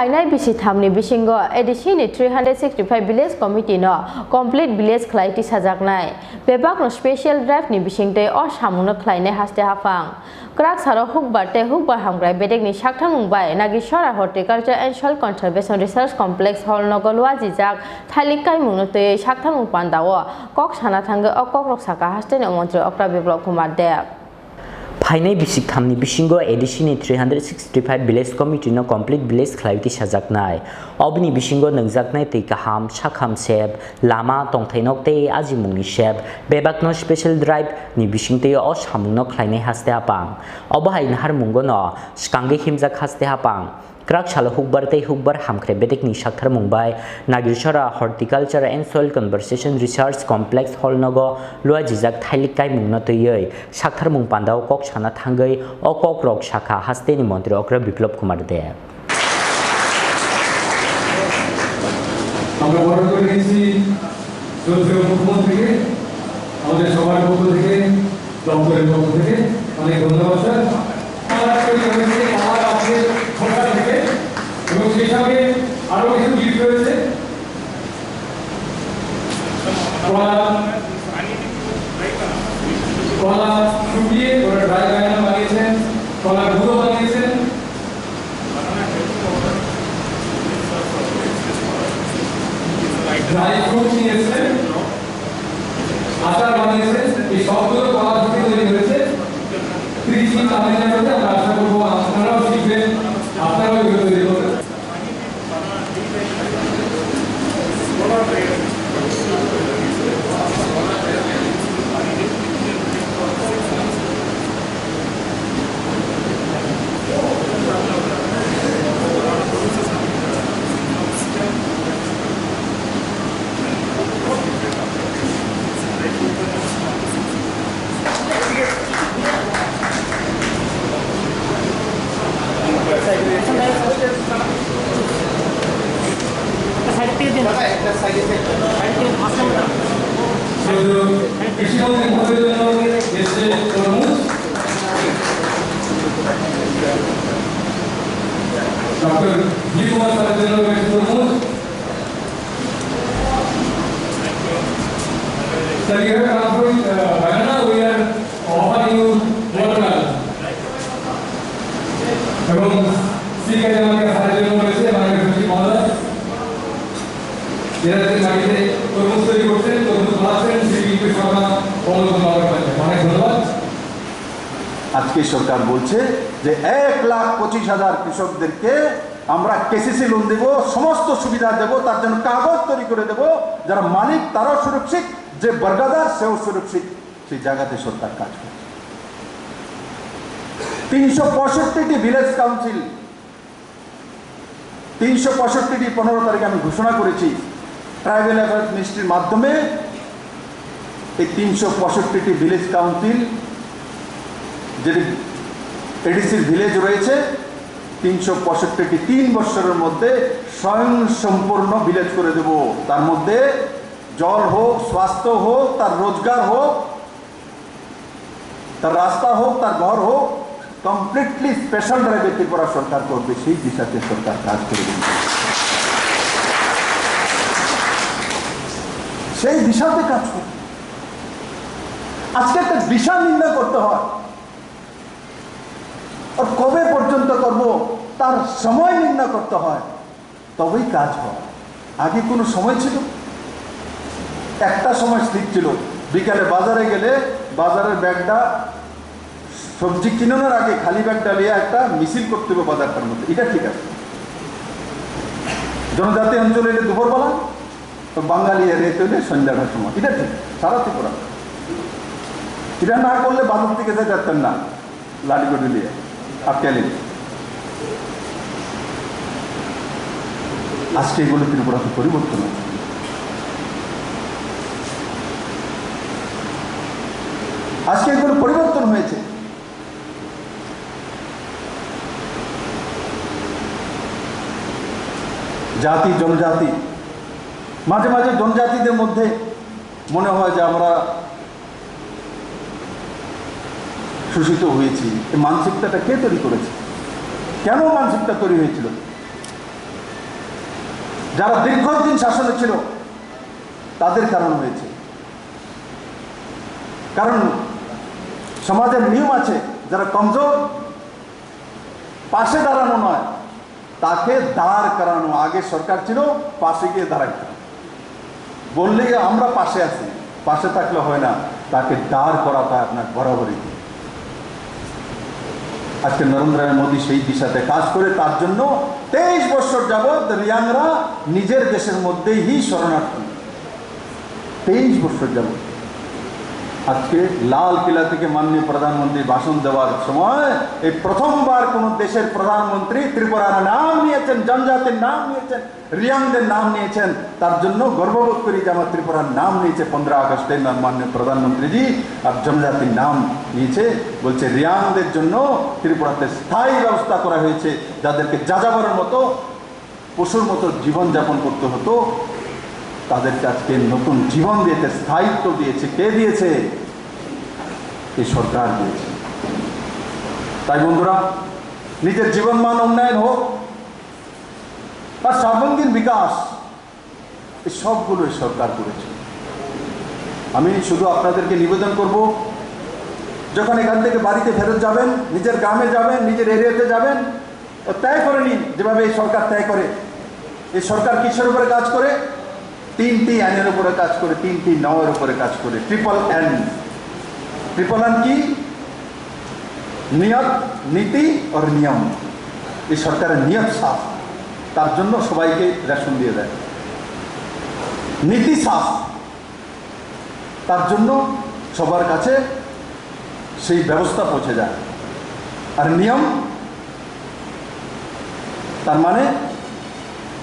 Khlaiwi Bisiktham ni Bisingo ADC ni 365 village committee no complete village Khlaiwi Tisajaknai bebak no special drive ni Bisingte o samungno Khlaiwi haste hafang krak saro hukbar hamgrai bedek ni sakthang mungbai nagishora horticulture and soil conservation research complex hall no golwa jijak thalikai mungno te sakthang mung pandao kok sana thangge o kok rok saka haste ni mantri okra Biplab kumar deb Khlaiwi Bisiktham ni Bisingo ADC ni 365 village committee no complete village Khlaiwi Tisajaknai obni Bisingo nangjaknai tei kaham sakham seb lama tongthainok tei ajimung ni seb bebak no special drive ni bisingte o samung no Khlaiwi haste apang obahai nahar mungo no skange himjak haste apang krak salo hukbar hamkre bedek ni sakthar mungbai nagirchara horticulture and soil conservation research complex hall nogo lua jijak thalikai mungna toyei sakthar mung pandao kok sana thangai o kok rok shakha haste ni mantri okra Biplab kumar deb আমরা বড় করে নিয়েছি সরকারের মুখ্যমন্ত্রী থেকে আমাদের সবার পক্ষ থেকে দপ্তরের পক্ষ থেকে অনেক ধন্যবাদ স্যার আমার আছে সরকার থেকে এবং সেই সঙ্গে আরো কিছু গিফট রয়েছে কলা শুকিয়ে ওরা ড্রাই বানানো বানিয়েছেন কলা গুঁড়ো বানিয়েছেন ড্রাই ফ্রুট নিয়েছেন আচার বানিয়েছেন এই সবগুলো কলা থেকে তৈরি হয়েছে কৃষি তামিলনাড়ুতে আমরা আশা করবো আপনারাও শিখবেন আপনারাও এগুলো তৈরি করবেন Dr. Biplab Sir, you have transferred banana. We are offering you watermelon. এবং সিকাজে আমাকে সাহায্য করেছে আমাদের খুশি মহোদয় যারা মাটিতে তরমুজ তৈরি করছেন তরমুজ বানাচ্ছেন সেই বিষয়ে সরকার অনেক ধন্যবাদ আজকে সরকার বলছে যে 1,25,000 কৃষকদেরকে আমরা কেসিসি লোন দেব সমস্ত সুবিধা দেব তার জন্য কাগজ তৈরি করে দেব যারা মালিক তারাও সুরক্ষিত যে বর্গাদার সেও সুরক্ষিত সেই জায়গাতে সরকার কাজ করে 365টি ভিলেজ কাউন্সিল 365টি 15 তারিখে আমি ঘোষণা করেছি ট্রাইবাল অ্যাফেয়ার্স মিনিস্ট্রির মাধ্যমে এই 365টি ভিলেজ কাউন্সিল যে এডিসির ভিলেজ রয়েছে 365টি 3 বছরের মধ্যে স্বয়ং সম্পূর্ণ ভিলেজ করে দেব তার মধ্যে জল হোক স্বাস্থ্য হোক তার রোজগার হোক তার রাস্তা হোক তার ঘর হোক কমপ্লিটলি স্পেশাল ড্রাইভে ত্রিপুরা সরকার করবে সেই দিশাতে সরকার কাজ করে দেবে সেই দিশাতে কাজ করবে আজকে একটা দিশা নির্ণয় করতে হয় আর কবে পর্যন্ত করব তার সময় নির্ণয় করতে হয় তবেই কাজ হয় আগে কোনো সময় ছিল একটা সময় স্থির ছিল বিকালে বাজারে গেলে বাজারের ব্যাগটা সবজি কিনানোর আগে খালি ব্যাগটা নিয়ে একটা মিছিল করতে হবে বাজারটার মধ্যে এটা ঠিক আছে জনজাতি অঞ্চলে এলে দুপুরবেলা তো বাঙালি এরিয়াতে হলে সন্ধ্যাটার সময় এটা ঠিক সারা ত্রিপুরা এটা না করলে বাজার থেকে যেতে পারতেন না লাঠিগড়ি নিয়ে আটকালি আজকে এগুলো ত্রিপুরাতে পরিবর্তন হচ্ছে আজকে এগুলো পরিবর্তন হয়েছে জাতি জনজাতি মাঝে মাঝে জনজাতিদের মধ্যে মনে হয় যে আমরা শোষিত হয়েছি এই মানসিকতাটা কে তৈরি করেছে কেন মানসিকতা তৈরি হয়েছিল যারা দীর্ঘদিন শাসনে ছিল তাদের কারণ হয়েছে। কারণ সমাজের নিয়ম আছে, যারা কমজোর পাশে দাঁড়ানো নয়, তাকে দাঁড় করানো। আগে সরকার ছিল পাশে গিয়ে দাঁড়াইত, বললেই আমরা পাশে আছি, পাশে থাকলে হয় না, তাকে দাঁড় করাটা আপনার বরাবরই। আজকে নরেন্দ্র মোদী সেই দিশাতে কাজ করে, তার জন্য 23 বছর যাবৎ রিয়াংরা নিজের দেশের মধ্যেই শরণার্থী। 23 বছর যাবৎ। আজকে লাল কিলা থেকে মাননীয় প্রধানমন্ত্রী ভাষণ দেওয়ার সময় এই প্রথমবার কোন দেশের প্রধানমন্ত্রী ত্রিপুরার নাম নিয়েছেন, জনজাতির নাম নিয়েছেন, রিয়াংদের নাম নিয়েছেন। তার জন্য গর্ববোধ করি যে আমার ত্রিপুরার নাম নিয়েছে 15 আগস্টে মাননীয় প্রধানমন্ত্রীজি, আর জনজাতির নাম নিয়েছে। বলছে রিয়াংদের জন্য ত্রিপুরাতে স্থায়ী ব্যবস্থা করা হয়েছে, যাদেরকে যাযাবরের মতো পশুর মতো জীবনযাপন করতে হতো, তাদেরকে আজকে নতুন জীবন দিয়েছে, স্থায়িত্ব দিয়েছে। কে দিয়েছে? এই সরকার দিয়েছে। তাই বন্ধুরা, নিজের জীবনমান উন্নয়ন হোক আর সর্বাঙ্গীন বিকাশ, এই সবগুলো সরকার করেছে। আমি শুধু আপনাদেরকে নিবেদন করব, যখন এখান থেকে বাড়িতে ফেরত যাবেন, নিজের গ্রামে যাবেন, নিজের এরিয়াতে যাবেন, তয় করে নিন যেভাবে এই সরকার তয় করে। এই সরকার কিসের উপরে কাজ করে? 3টি আইনের উপরে কাজ করে, 3টি নয়ের উপরে কাজ করে। ট্রিপল এন কি? নিয়ত, নীতি আর নিয়ম। এই সরকারের নিয়ত সাফ, তার জন্য সবাইকে রেশন দিয়ে দেয়। নীতি সাফ, তার জন্য সবার কাছে সেই ব্যবস্থা পৌঁছে যায়। আর নিয়ম, তার মানে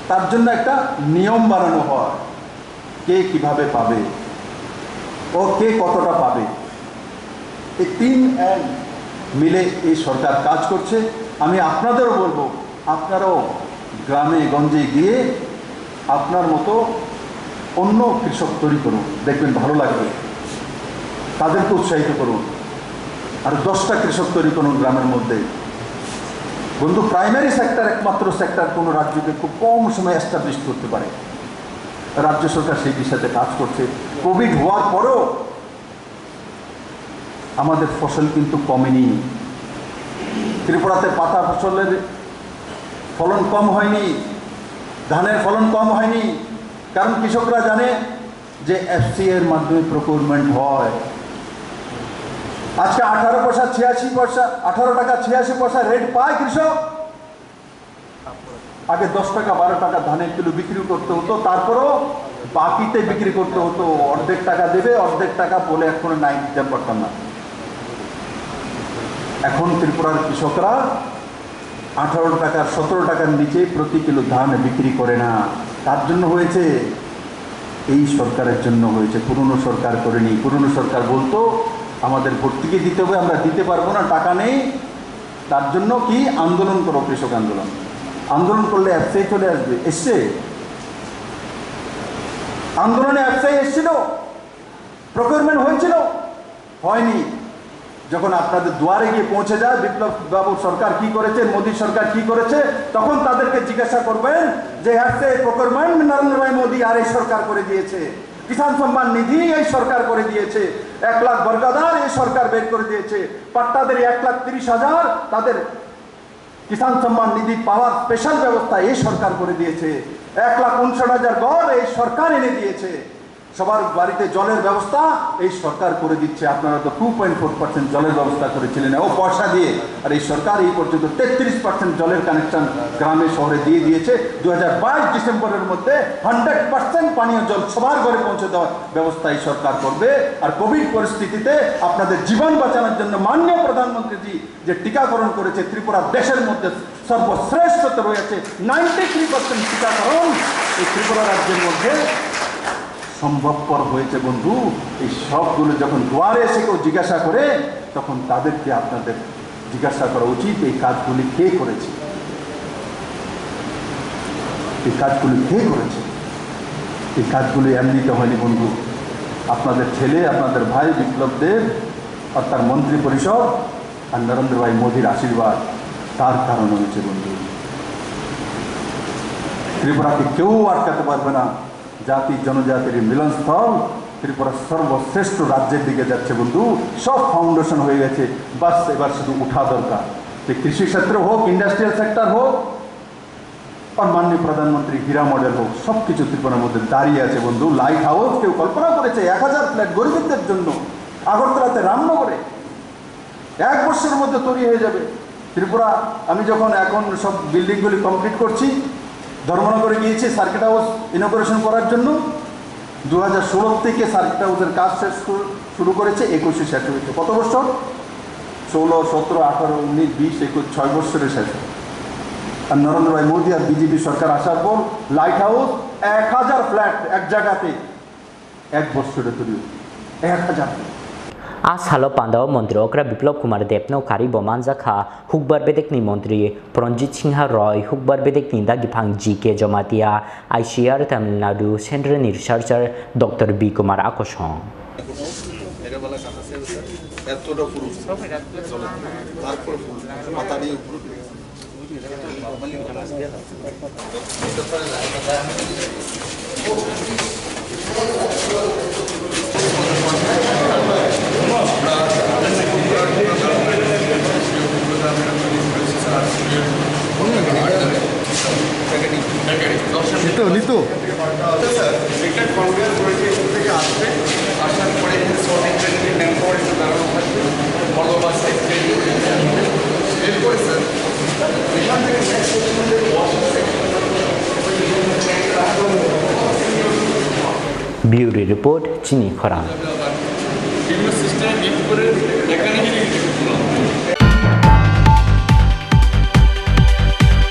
তার জন্য একটা নিয়ম বানানো হয়, কে কিভাবে পাবে ও কে কতটা পাবে। এই 3 এন মিলে এই সরকার কাজ করছে। আমি আপনাদেরও বলবো, আপনারাও গ্রামে গঞ্জে গিয়ে আপনার মতো অন্য কৃষক তৈরি করুন, দেখবেন ভালো লাগবে। তাদেরকে উৎসাহিত করুন। আর 10টা কৃষক তৈরি করুন গ্রামের মধ্যে। বন্ধু, প্রাইমারি সেক্টর একমাত্র সেক্টর কোনো রাজ্যকে খুব কম সময়ে এস্টাবলিশ করতে পারে। রাজ্য সরকার সেই দিশাতে কাজ করছে। কোভিড হওয়ার পরেও আমাদের ফসল কিন্তু কমেনি। ত্রিপুরাতে পাতা ফসলের ফলন কম হয়নি, ধানের ফলন কম হয়নি, কারণ কৃষকরা জানে যে এফসি এর মাধ্যমে প্রকিউরমেন্ট হয়। আজকে 18 পয়সা 86 পয়সা 18 টাকা 86 পয়সা রেট পায় কৃষক। আগে 10 টাকা 12 টাকা ধানের কিলো বিক্রি করতে হতো, তারপরও বাকিতে বিক্রি করতে হতো। অর্ধেক টাকা দেবে, অর্ধেক টাকা বলে এখনো নাই দিতে পারতাম না। এখন ত্রিপুরার কৃষকরা 18 টাকা 17 টাকার নিচে প্রতি কিলো ধান বিক্রি করে না। তার জন্য হয়েছে, এই সরকারের জন্য হয়েছে, পুরনো সরকার করেনি। পুরনো সরকার বলতো আমাদের ভর্তুকি দিতে হবে, আমরা দিতে পারবো না, টাকা নেই। তার জন্য কি আন্দোলন করো, কৃষক আন্দোলন। আন্দোলন করলে এফসিআই চলে আসবে। এসছে আন্দোলনে, এফসিআই এসেছিল, প্রকিউরমেন্ট হয়েছিল, হয়নি। যখন আপনাদের দুয়ারে গিয়ে পৌঁছে যায় বিপ্লব বাবু সরকার কি করেছে, মোদী সরকার কি করেছে, তখন তাদেরকে জিজ্ঞাসা করবেন যে এফসিআই প্রকিউরমেন্ট নরেন্দ্র ভাই মোদী আর এই সরকার করে দিয়েছে, কিষাণ সম্মান নিধি এই সরকার করে দিয়েছে, 1 লাখ বর্গাদার এই সরকার বের করে দিয়েছে, পাট্টাদের 1,30,000 তাদের কিষাণ সম্মান নিধি পাওয়ার স্পেশাল ব্যবস্থা এই সরকার করে দিয়েছে, 1,59,000 গড় এই সরকার এনে দিয়েছে, সবার বাড়িতে জলের ব্যবস্থা এই সরকার করে দিচ্ছে। আপনারা তো 2.4% জলের ব্যবস্থা করেছিলেন ও পয়সা দিয়ে, আর এই সরকার এই পর্যন্ত 33% জলের কানেকশন গ্রামে শহরে দিয়ে দিয়েছে। 2022 ডিসেম্বরের মধ্যে 100% পানীয় জল সবার ঘরে পৌঁছে দেওয়ার ব্যবস্থা এই সরকার করবে। আর কোভিড পরিস্থিতিতে আপনাদের জীবন বাঁচানোর জন্য মাননীয় প্রধানমন্ত্রীজি যে টিকাকরণ করেছে, ত্রিপুরা দেশের মধ্যে সর্বশ্রেষ্ঠতে রয়েছে। 93% টিকাকরণ এই ত্রিপুরা রাজ্যের মধ্যে সম্ভবপর হয়েছে। বন্ধু, এই সবগুলো যখন দুয়ারে এসে কেউ জিজ্ঞাসা করে, তখন তাদেরকে আপনাদের জিজ্ঞাসা করা উচিত এই কাজগুলি কে করেছে, এই কাজগুলি কে করেছে। এই কাজগুলি এমনিতে হয়নি বন্ধু, আপনাদের ছেলে, আপনাদের ভাই বিপ্লব দেব আর তার মন্ত্রী পরিষদ আর নরেন্দ্র ভাই মোদীর আশীর্বাদ, তার কারণ হয়েছে বন্ধু। ত্রিপুরাকে কেউ আটকাতে পারবে না। জাতি জনজাতির মিলনস্থল ত্রিপুরা সর্বশ্রেষ্ঠ রাজ্যের দিকে যাচ্ছে বন্ধু। সব ফাউন্ডেশন হয়ে গেছে, বাস এবার শুধু উঠা দরকার। যে কৃষি ক্ষেত্র হোক, ইন্ডাস্ট্রিয়াল সেক্টর হোক, আর মাননীয় প্রধানমন্ত্রী হীরা মডেল হোক, সব কিছু ত্রিপুরার মধ্যে দাঁড়িয়ে আছে বন্ধু। লাইট হাউস কেউ কল্পনা করেছে 1000 ফ্ল্যাট গরিবদের জন্য আগরতলাতে রামনগরে 1 বছরের মধ্যে তৈরি হয়ে যাবে ত্রিপুরা। আমি যখন এখন সব বিল্ডিংগুলি কমপ্লিট করছি, ধর্মনগরে গিয়েছি সার্কিট হাউস ইনঅপারেশন করার জন্য। 2016 থেকে সার্কিট হাউসের কাজ শেষ শুরু করেছে, 21-এ শেষ হয়েছে। কত বছর? 16, 17, 18, 19, 20, 21, 6 বছরে শেষ। আর নরেন্দ্র ভাই মোদী আর বিজেপি সরকার আসার পর লাইট হাউস 1000 ফ্ল্যাট এক জায়গাতে 1 বছরে তৈরি হয়েছে। 1000 आज हालो पांडव मंत्री ओकरा बिप्लब कुमार देवनो कारी बमानजाखा हुकबार बेदेकनी मंत्री प्रंजित सिंह रॉय हुकबार बेदेकनी दागिफांग G K Jamatia ICR Tamil Nadu central researcher doctor B Kumar आकोशं নিতো ब्यूरो रिपोर्ट चिनी खरांग।